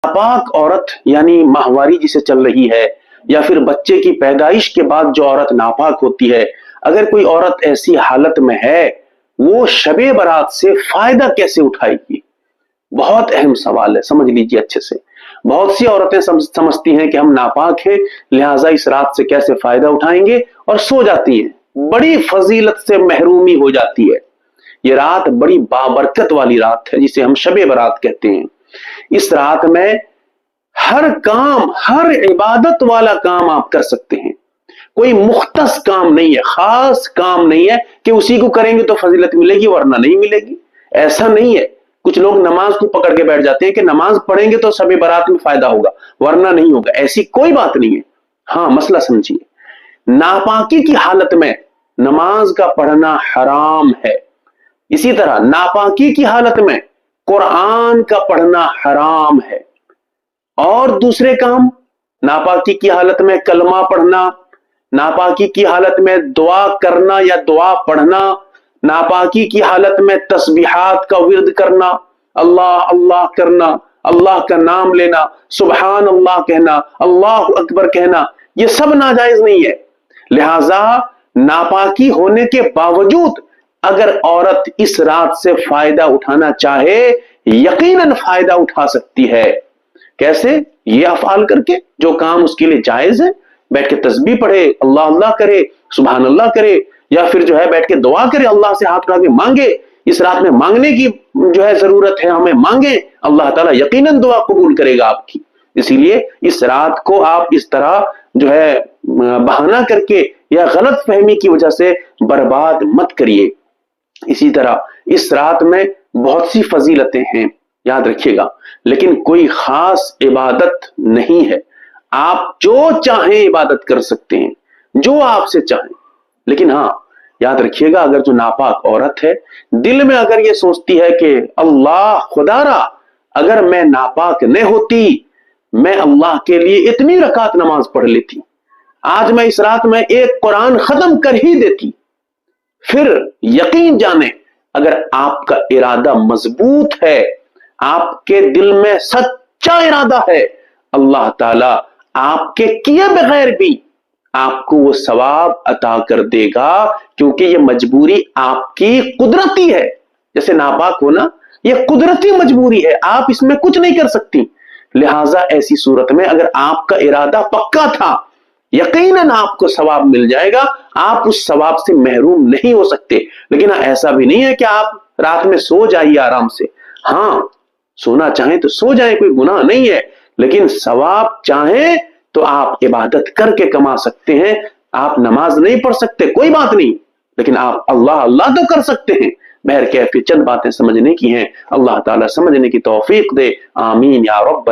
नापाक औरत यानी माहवारी जिसे चल रही है या फिर बच्चे की पैदाइश के बाद जो औरत नापाक होती है, अगर कोई औरत ऐसी हालत में है, वो शबे बारात से फायदा कैसे उठाएगी? बहुत अहम सवाल है, समझ लीजिए अच्छे से। बहुत सी औरतें समझती हैं कि हम नापाक हैं, लिहाजा इस रात से कैसे फायदा उठाएंगे, और सो जाती हैं। बड़ी फजीलत से महरूमी हो जाती है। ये रात बड़ी बाबरकत वाली रात है, जिसे हम शबे बारात कहते हैं। इस रात में हर काम, हर इबादत वाला काम आप कर सकते हैं। कोई मुख्तस काम नहीं है, खास काम नहीं है कि उसी को करेंगे तो फजीलत मिलेगी वरना नहीं मिलेगी। ऐसा नहीं है। कुछ लोग नमाज को पकड़ के बैठ जाते हैं कि नमाज पढ़ेंगे तो शबे बारात में फायदा होगा वरना नहीं होगा। ऐसी कोई बात नहीं है। हाँ, मसला समझिए। नापाकी की हालत में नमाज का पढ़ना हराम है। इसी तरह नापाकी की हालत में कुरान का पढ़ना हराम है। और दूसरे काम, नापाकी की हालत में कलमा पढ़ना, नापाकी की हालत में दुआ करना या दुआ पढ़ना, नापाकी की हालत में तस्बीहात का विर्द करना, अल्लाह अल्लाह करना, अल्लाह का नाम लेना, सुबहान अल्लाह कहना, अल्लाह अकबर कहना, ये सब नाजायज नहीं है। लिहाजा नापाकी होने के बावजूद अगर औरत इस रात से फायदा उठाना चाहे, यकीनन फायदा उठा सकती है। कैसे? ये अफआल करके, जो काम उसके लिए जायज है। बैठ के तस्बीह पढ़े, अल्लाह अल्लाह करे, सुबहान अल्लाह करे, या फिर जो है बैठ के दुआ करे, अल्लाह से हाथ उठा के मांगे। इस रात में मांगने की जो है जरूरत है, हमें मांगे, अल्लाह ताला यकीनन दुआ कबूल करेगा आपकी। इसीलिए इस रात को आप इस तरह जो है बहाना करके या गलत फहमी की वजह से बर्बाद मत करिए। इसी तरह इस रात में बहुत सी फजीलतें हैं, याद रखिएगा, लेकिन कोई खास इबादत नहीं है। आप जो चाहें इबादत कर सकते हैं, जो आपसे चाहें। लेकिन हाँ, याद रखिएगा, अगर जो नापाक औरत है दिल में अगर ये सोचती है कि अल्लाह खुदारा, अगर मैं नापाक न होती, मैं अल्लाह के लिए इतनी रकात नमाज पढ़ लेती, आज मैं इस रात में एक कुरान खत्म कर ही देती, फिर यकीन जाने अगर आपका इरादा मजबूत है, आपके दिल में सच्चा इरादा है, अल्लाह ताला आपके किए बगैर भी आपको वो सवाब अता कर देगा, क्योंकि ये मजबूरी आपकी कुदरती है। जैसे नापाक होना, ये कुदरती मजबूरी है, आप इसमें कुछ नहीं कर सकती। लिहाजा ऐसी सूरत में अगर आपका इरादा पक्का था, यकीनन आपको सवाब मिल जाएगा, आप उस सवाब से महरूम नहीं हो सकते। लेकिन ऐसा भी नहीं है कि आप रात में सो जाइए आराम से। हाँ, सोना चाहें तो सो जाएं, कोई गुनाह नहीं है, लेकिन सवाब चाहें तो आप इबादत करके कमा सकते हैं। आप नमाज नहीं पढ़ सकते, कोई बात नहीं, लेकिन आप अल्लाह अल्लाह तो कर सकते हैं। बहरकैफ चंद बातें समझने की हैं। अल्लाह ताला समझने की तौफीक दे। आमीन या रब्बल